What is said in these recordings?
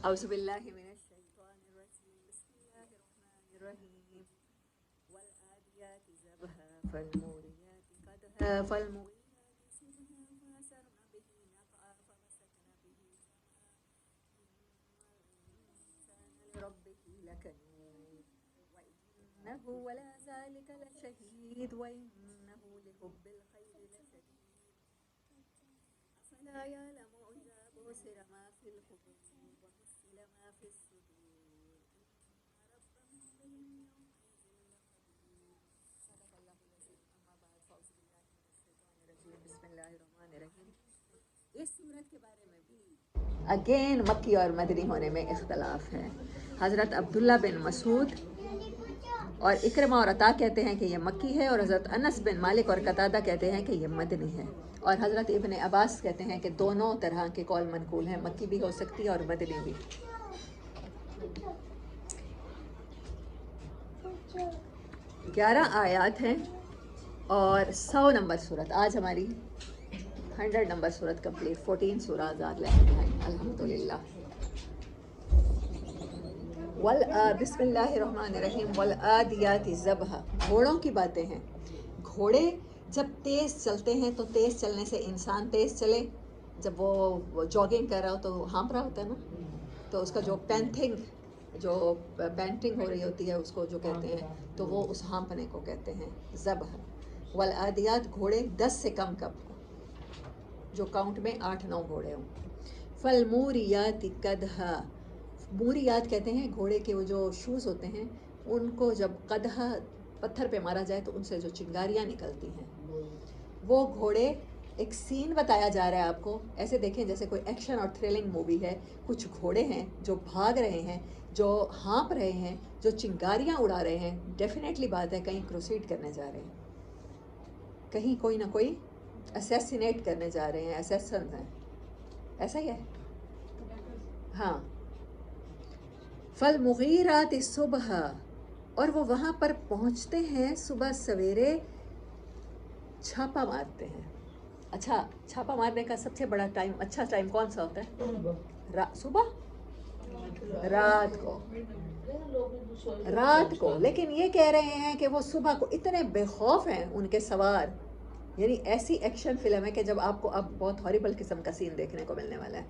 أعوذ بالله من الشيطان الرجيم بسم الله الرحمن الرحيم والعاديات ضبحا فالموريات قدحا فالمغيرات صبحا فأثرن به نقعا فوسطن به جمعا إن الإنسان لربه لكنود وإنه ولا ذلك لشهيد وإنه لحب الخير لشديد أفلا يعلم إذا بؤثر ما في القبور وحصل ما في الصدور إن ربهم بهم يومئذ لخبير صدق الله العظيم أما بعد فأعوذ بالله من الشيطان الرجيم بسم الله الرحمن الرحيم اس صورت کے بارے میں بھی اگین مکی اور مدنی ہونے میں اختلاف ہے. حضرت عبداللہ بن مسعود اور اکرمہ اور عطا کہتے ہیں کہ یہ مکی ہے، اور حضرت انس بن مالک اور قتادہ کہتے ہیں کہ یہ مدنی ہے، اور حضرت ابن عباس کہتے ہیں کہ دونوں طرح کے قول منقول ہیں، مکی بھی ہو سکتی ہے اور مدنی بھی. 11 آیات ہیں اور 100 نمبر صورت. آج ہماری 100 نمبر صورت کمپلیٹ. 14 سورہ آزاد لے ہیں الحمدللہ. بسم اللہ الرحمن الرحیم. والعادیات ضبحا، گھوڑوں کی باتیں ہیں. گھوڑے جب تیز چلتے ہیں تو تیز چلنے سے انسان تیز چلے، جب وہ جاگنگ کر رہا ہو تو ہانپ رہا ہوتا ہے نا، تو اس کا جو پینٹنگ ہو رہی ہوتی ہے اس کو جو کہتے ہیں، تو وہ اس ہانپنے کو کہتے ہیں ضبح. والعادیات گھوڑے 10 سے کم جو کاؤنٹ میں 8-9 گھوڑے ہوں. فالموریات قدحا، موریات کہتے ہیں گھوڑے کے وہ جو شوز ہوتے ہیں ان کو جب قدحا پتھر پہ مارا جائے تو ان سے جو چنگاریاں نکلتی ہیں، وہ گھوڑے ایک سین بتایا جا رہا ہے آپ کو. ایسے دیکھیں جیسے کوئی ایکشن اور تھرلنگ مووی ہے. کچھ گھوڑے ہیں جو بھاگ رہے ہیں، جو ہانپ رہے ہیں، جو چنگاریاں اڑا رہے ہیں. ڈیفینیٹلی بات ہے کہیں کروسیڈ کرنے جا رہے ہیں، کہیں کوئی نہ کوئی اسیسینیٹ کرنے جا رہے ہیں، اسیسنز ہیں. ایسا ہی ہے ہاں. فالمغیرات صبحا، اور وہ وہاں پر پہنچتے ہیں صبح سویرے، چھاپا مارتے ہیں. اچھا، چھاپا مارنے کا سب سے بڑا ٹائم، اچھا ٹائم کون سا ہوتا ہے؟ صبح، رات کو. لیکن یہ کہہ رہے ہیں کہ وہ صبح کو اتنے بے خوف ہیں ان کے سوار، یعنی ایسی ایکشن فلم ہے کہ جب آپ کو اب بہت ہاریبل قسم کا سین دیکھنے کو ملنے والا ہے.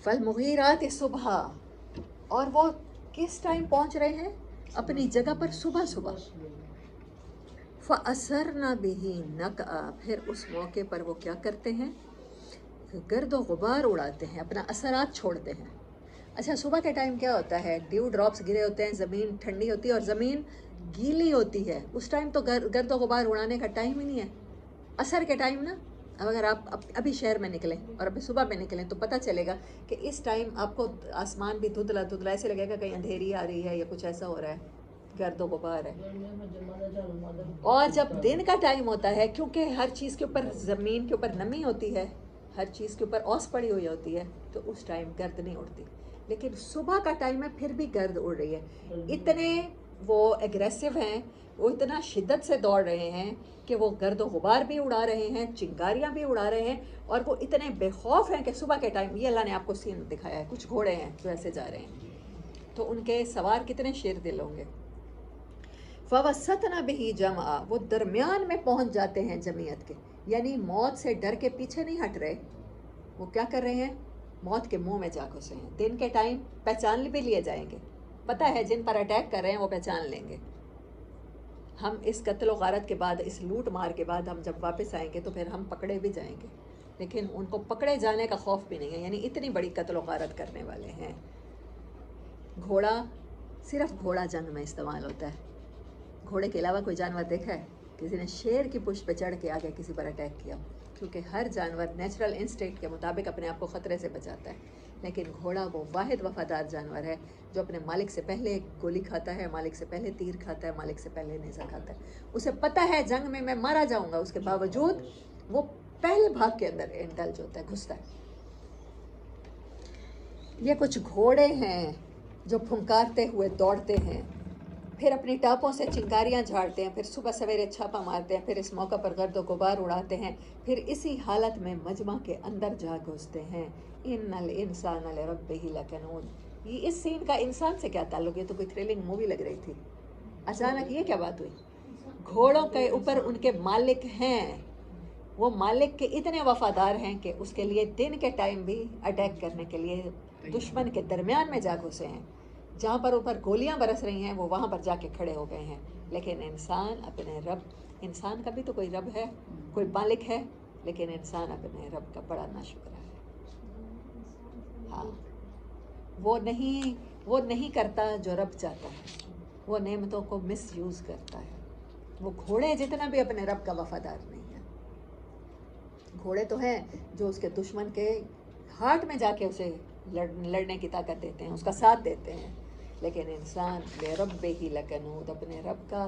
فالمغیرات صبحا، اور وہ کس ٹائم پہنچ رہے ہیں؟ اپنی جگہ پر صبح صبح. فَأَثَرْنَ بِهِ نَقْعًا، پھر اس موقع پر وہ کیا کرتے ہیں؟ گرد و غبار اڑاتے ہیں، اپنا اثرات چھوڑتے ہیں. اچھا، صبح کے ٹائم کیا ہوتا ہے؟ ڈیو ڈراپس گرے ہوتے ہیں، زمین ٹھنڈی ہوتی ہے اور زمین گیلی ہوتی ہے. اس ٹائم تو گرد و غبار اڑانے کا ٹائم ہی نہیں ہے. عصر کے ٹائم نا، اب اگر آپ ابھی شہر میں نکلیں اور ابھی صبح میں نکلیں تو پتہ چلے گا کہ اس ٹائم آپ کو آسمان بھی دھندلا دھندلا ایسے لگے گا کہیں اندھیری آ رہی ہے یا کچھ ایسا ہو رہا ہے، گرد و غبار ہے. اور جب دن کا ٹائم ہوتا ہے، کیونکہ ہر چیز کے اوپر، زمین کے اوپر نمی ہوتی ہے، ہر چیز کے اوپر اوس پڑی ہوئی ہوتی ہے، تو اس ٹائم گرد نہیں اڑتی. لیکن صبح کا ٹائم ہے پھر بھی گرد اڑ رہی ہے. اتنے وہ ایگریسو ہیں، وہ اتنا شدت سے دوڑ رہے ہیں کہ وہ گرد و غبار بھی اڑا رہے ہیں، چنگاریاں بھی اڑا رہے ہیں، اور وہ اتنے بے خوف ہیں کہ صبح کے ٹائم، یہ اللہ نے آپ کو سین دکھایا ہے. کچھ گھوڑے ہیں جو ایسے جا رہے ہیں، تو ان کے سوار کتنے شیر دل ہوں گے. فَوَسَّطْنَ بِهِ جَمْعًا، وہ درمیان میں پہنچ جاتے ہیں جمعیت کے، یعنی موت سے ڈر کے پیچھے نہیں ہٹ رہے. وہ کیا کر رہے ہیں؟ موت کے منہ میں جا گھسے ہیں. دن کے ٹائم پہچان بھی لیے جائیں گے، پتہ ہے جن پر اٹیک کر رہے ہیں وہ پہچان لیں گے. ہم اس قتل و غارت کے بعد، اس لوٹ مار کے بعد ہم جب واپس آئیں گے تو پھر ہم پکڑے بھی جائیں گے، لیکن ان کو پکڑے جانے کا خوف بھی نہیں ہے، یعنی اتنی بڑی قتل و غارت کرنے والے ہیں. گھوڑا، صرف گھوڑا جنگ میں استعمال ہوتا ہے. گھوڑے کے علاوہ کوئی جانور دیکھا ہے کسی نے شیر کی پشت پہ چڑھ کے آگے کسی پر اٹیک کیا؟ کیونکہ ہر جانور نیچرل انسٹنکٹ کے مطابق اپنے آپ کو خطرے سے بچاتا ہے. لیکن گھوڑا وہ واحد وفادار جانور ہے جو اپنے مالک سے پہلے گولی کھاتا ہے، مالک سے پہلے تیر کھاتا ہے، مالک سے پہلے نیزہ کھاتا ہے. اسے پتہ ہے جنگ میں مارا جاؤں گا، اس کے باوجود وہ پہلے بھاگ کے اندر انڈلج ہوتا ہے، گھستا ہے. یہ کچھ گھوڑے ہیں جو پھنکارتے ہوئے دوڑتے ہیں، پھر اپنی ٹاپوں سے چنگاریاں جھاڑتے ہیں، پھر صبح سویرے چھاپا مارتے ہیں، پھر اس موقع پر گرد و غبار اڑاتے ہیں، پھر اسی حالت میں مجمع کے اندر جا گھستے ہیں. ان الانسان لربہ لکنود، یہ اس سین کا انسان سے کیا تعلق؟ یہ تو کوئی تھرلنگ مووی لگ رہی تھی، اچانک یہ کیا بات ہوئی؟ گھوڑوں کے اوپر ان کے مالک ہیں، وہ مالک کے اتنے وفادار ہیں کہ اس کے لیے دن کے ٹائم بھی اٹیک کرنے کے لیے دشمن کے درمیان میں جا گھسے ہیں، جہاں پر اوپر گولیاں برس رہی ہیں وہ وہاں پر جا کے کھڑے ہو گئے ہیں۔ لیکن انسان اپنے رب، انسان کا بھی تو کوئی رب ہے، کوئی مالک ہے، لیکن انسان اپنے رب کا بڑا ناشکرا ہے۔ ہاں، وہ نہیں کرتا جو رب چاہتا ہے، وہ نعمتوں کو مس یوز کرتا ہے۔ وہ گھوڑے جتنا بھی اپنے رب کا وفادار نہیں ہے۔ گھوڑے تو ہیں جو اس کے دشمن کے ہارٹ میں جا کے اسے لڑنے کی طاقت دیتے ہیں، اس کا ساتھ دیتے ہیں، لیکن انسان لربہ لکنود، اپنے رب کا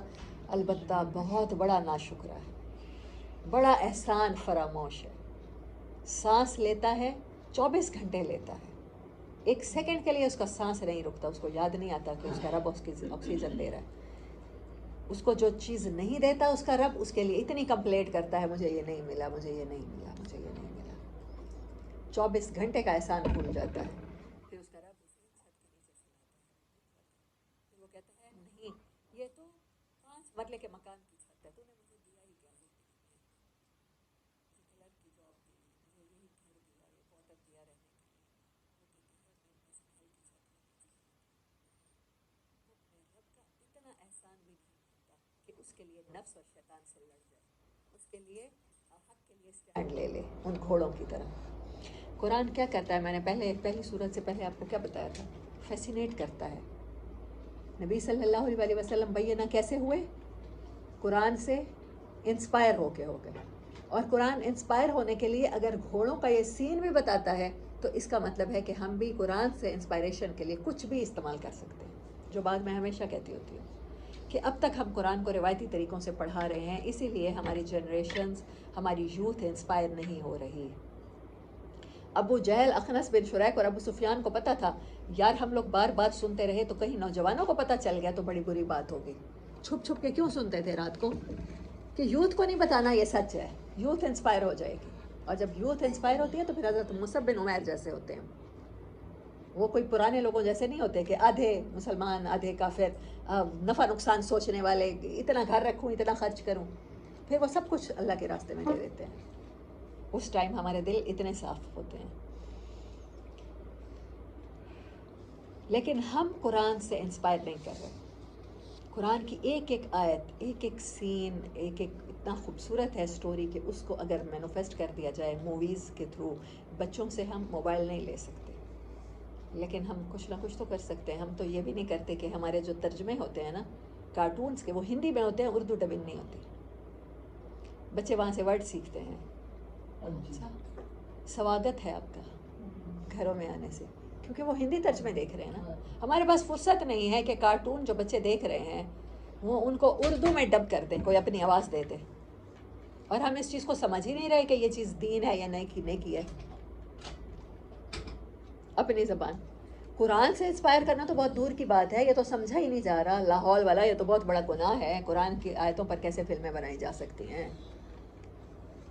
البتہ بہت بڑا ناشکرا ہے، بڑا احسان فراموش ہے۔ سانس لیتا ہے 24 گھنٹے لیتا ہے، ایک سیکنڈ کے لیے اس کا سانس نہیں رکتا، اس کو یاد نہیں آتا کہ اس کا رب اس کی آکسیجن دے رہا ہے۔ اس کو جو چیز نہیں دیتا اس کا رب، اس کے لیے اتنی کمپلینٹ کرتا ہے، مجھے یہ نہیں ملا، مجھے یہ نہیں ملا، مجھے یہ نہیں ملا۔ 24 گھنٹے کا احسان بھول جاتا ہے، پھر اس کا رب اسے چھت کے نیچے سلاتا ہے، پھر وہ کہتا ہے نہیں، یہ تو 5 مرلے کے مکان کی چھت ہے، تو نے مجھے دیا ہی کیا زندگی میں؟ مجھے کلرک کی جاب دی، مجھے یہی گھر دیا، یہ کوارٹر دیا رہنے کے لیے۔ وہ کہتی ہے میرے پاس گھر کی چھت ہونی چاہیے تھی۔ وہ اپنے رب کا اتنا احسان بھی نہیں مانتا کہ اس کے لیے نفس اور شیطان سے لڑ جائے، اس کے لیے حق کے لیے اسٹینڈ لے لے، ان گھوڑوں کی طرح۔ قرآن کیا کرتا ہے، میں نے پہلی سورت سے پہلے آپ کو کیا بتایا تھا، فیسینیٹ کرتا ہے۔ نبی صلی اللہ علیہ وسلم بینہ کیسے ہوئے؟ قرآن سے انسپائر ہو گئے، اور قرآن انسپائر ہونے کے لیے اگر گھوڑوں کا یہ سین بھی بتاتا ہے تو اس کا مطلب ہے کہ ہم بھی قرآن سے انسپائریشن کے لیے کچھ بھی استعمال کر سکتے ہیں، جو بات میں ہمیشہ کہتی ہوتی ہوں کہ اب تک ہم قرآن کو روایتی طریقوں سے پڑھا رہے ہیں، اسی لیے ہماری جنریشنز، ہماری یوتھ انسپائر نہیں ہو رہی۔ ابو جہل، اخنس بن شریک اور ابو سفیان کو پتہ تھا یار ہم لوگ بار بار سنتے رہے تو کہیں نوجوانوں کو پتہ چل گیا تو بڑی بری بات ہوگی۔ چھپ چھپ کے کیوں سنتے تھے رات کو؟ کہ یوتھ کو نہیں بتانا یہ سچ ہے، یوتھ انسپائر ہو جائے گی، اور جب یوتھ انسپائر ہوتی ہے تو پھر حضرت مصعب بن عمیر جیسے ہوتے ہیں، وہ کوئی پرانے لوگوں جیسے نہیں ہوتے کہ آدھے مسلمان آدھے کافر، نفع نقصان سوچنے والے، اتنا گھر رکھوں اتنا خرچ کروں، پھر وہ سب کچھ اللہ کے راستے میں دے دیتے ہیں۔ اس ٹائم ہمارے دل اتنے صاف ہوتے ہیں۔ لیکن ہم قرآن سے انسپائر نہیں کر رہے۔ قرآن کی ایک ایک آیت، ایک ایک سین، ایک ایک اتنا خوبصورت ہے سٹوری کہ اس کو اگر مینوفیسٹ کر دیا جائے موویز کے تھرو، بچوں سے ہم موبائل نہیں لے سکتے، لیکن ہم کچھ نہ کچھ تو کر سکتے ہیں۔ ہم تو یہ بھی نہیں کرتے کہ ہمارے جو ترجمے ہوتے ہیں نا کارٹونز کے، وہ ہندی میں ہوتے ہیں، اردو ڈبنگ نہیں ہوتی، بچے وہاں سے ورڈ سیکھتے ہیں۔ اچھا، سواگت ہے آپ کا گھروں میں آنے سے، کیونکہ وہ ہندی ترجمے دیکھ رہے ہیں نا۔ ہمارے پاس فرصت نہیں ہے کہ کارٹون جو بچے دیکھ رہے ہیں وہ ان کو اردو میں ڈب کر دیں، کوئی اپنی آواز دے دے، اور ہم اس چیز کو سمجھ ہی نہیں رہے کہ یہ چیز دین ہے یا نہیں ہے۔ اپنی زبان قرآن سے انسپائر کرنا تو بہت دور کی بات ہے، یہ تو سمجھا ہی نہیں جا رہا۔ لاہور والا یہ تو بہت بڑا گناہ ہے، قرآن کی آیتوں پر کیسے فلمیں بنائی جا سکتی ہیں؟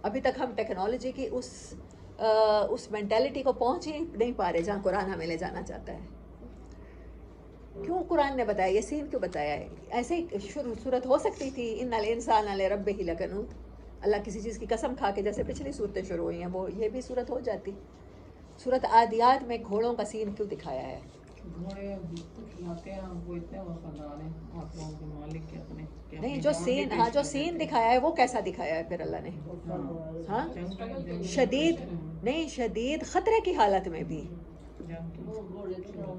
ابھی تک ہم ٹیکنالوجی کی اس مینٹیلٹی کو پہنچ ہی نہیں پا رہے جہاں قرآن ہمیں لے جانا چاہتا ہے۔ کیوں قرآن نے بتایا یہ سین، کیوں بتایا ہے؟ ایسے ہی صورت ہو سکتی تھی، ان الانسان لربہ لکنود، اللہ کسی چیز کی قسم کھا کے، جیسے پچھلی صورتیں شروع ہوئی ہیں وہ یہ بھی صورت ہو جاتی۔ صورت عادیات میں گھوڑوں کا سین کیوں دکھایا ہے؟ گھوڑے کھلاتے ہیں، وہ اتنے وفادار ہیں آپ لوگوں کے مالک کے اپنے، کہ نہیں، اپنی جو جان بھی سین، پیش ہاں جو کر سین دیتے ہیں۔ دکھایا ہے وہ کیسا دکھایا ہے پھر اللہ نے؟ ہاں، شدید نہیں، شدید خطرے کی حالت میں بھی،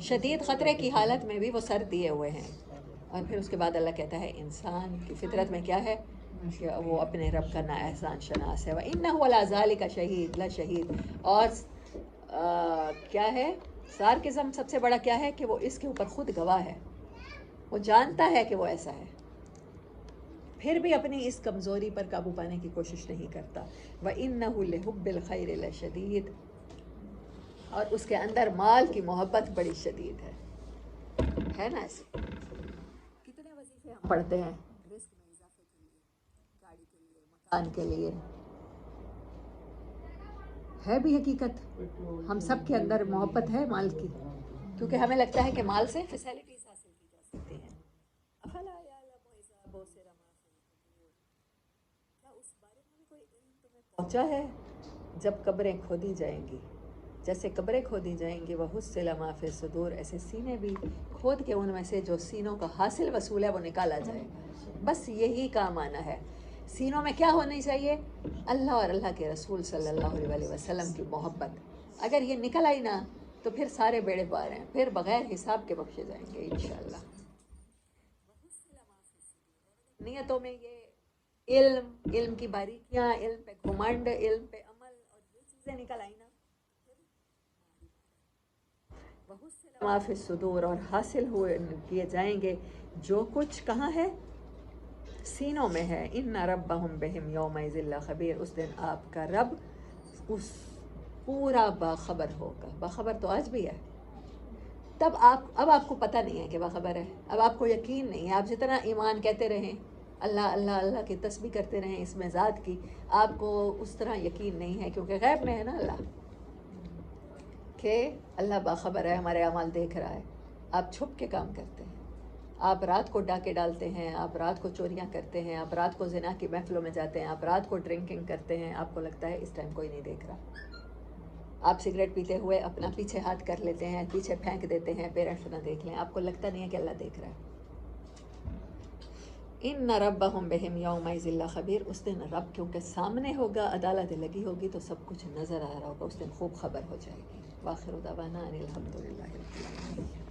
شدید خطرے کی حالت میں بھی وہ سر دیے ہوئے ہیں، اور پھر اس کے بعد اللہ کہتا ہے انسان کی فطرت میں کیا ہے کہ وہ اپنے رب کا نا احسان شناس ہے، وَإِنَّهُ عَلَىٰ ذَلِكَ شَهِيدٌ لَشَهِيدٌ، اور کیا ہے سارکزم سب سے بڑا کیا ہے کہ وہ اس کے اوپر خود گواہ ہے، وہ جانتا ہے کہ وہ ایسا ہے، پھر بھی اپنی اس کمزوری پر قابو پانے کی کوشش نہیں کرتا۔ وَإِنَّهُ لِحُبِّ الْخَيْرِ لَشَدِيدٌ، اور اس کے اندر مال کی محبت بڑی شدید ہے نا؟ ایسے کتنے وظیفے ہم پڑھتے ہیں رزق میں اضافے کے لیے، گاڑی کے لیے، مکان کے لیے، ہے بھی حقیقت. ہم سب کے اندر محبت ہے مال کی، کیونکہ ہمیں لگتا ہے کہ مال سے فیسلٹیز حاصل کی جا سکتی ہیں. افلا یعلم اذا بوسر ما فی القبور، کیا اس بارے میں بھی کوئی علم تمہیں پہنچا ہے جب قبریں کھودی جائیں گی؟ جیسے قبریں کھودی جائیں گی وحصل ما فی الصدور، ایسے سینے بھی کھود کے ان میں سے جو سینوں کا حاصل وصول ہے وہ نکالا جائے گا. بس یہی کام آنا ہے. سینوں میں کیا ہونی چاہیے؟ اللہ اور اللہ کے رسول صلی اللہ علیہ وسلم کی محبت. اگر یہ نکل آئی نا تو پھر سارے بیڑے پار ہیں، پھر بغیر حساب کے بخشے جائیں گے انشاءاللہ. نیتوں میں یہ علم کی باریکیاں، علم پہ گھمنڈ، علم پہ عمل اور یہ چیزیں نکل آئی نا، ما فی الصدور، اور حاصل ہوئے کیے جائیں گے جو کچھ کہاں ہے؟ سینوں میں ہے. ان ربہم بہم یومئذ لخبیر، اس دن آپ کا رب اس پورا باخبر ہوگا. باخبر تو آج بھی ہے. اب آپ کو پتہ نہیں ہے کہ باخبر ہے، اب آپ کو یقین نہیں ہے. آپ جتنا ایمان کہتے رہیں، اللہ اللہ اللہ کی تسبیح کرتے رہیں اس میں ذات کی، آپ کو اس طرح یقین نہیں ہے، کیونکہ غیب میں ہے نا اللہ، کہ اللہ باخبر ہے، ہمارے اعمال دیکھ رہا ہے. آپ چھپ کے کام کرتے ہیں، آپ رات کو ڈاکے ڈالتے ہیں، آپ رات کو چوریاں کرتے ہیں، آپ رات کو زنا کی محفلوں میں جاتے ہیں، آپ رات کو ڈرنکنگ کرتے ہیں. آپ کو لگتا ہے اس ٹائم کوئی نہیں دیکھ رہا. آپ سگریٹ پیتے ہوئے اپنا پیچھے ہاتھ کر لیتے ہیں، پیچھے پھینک دیتے ہیں، پیرنٹس نہ دیکھ لیں. آپ کو لگتا نہیں ہے کہ اللہ دیکھ رہا ہے. ان ربہم بہم یومئذ لخبیر، اس دن رب کیونکہ سامنے ہوگا، عدالت لگی ہوگی تو سب کچھ نظر آ رہا ہوگا، اس دن خوب خبر ہو جائے گی. وآخر دعوانا ان الحمدللہ رب العالمین.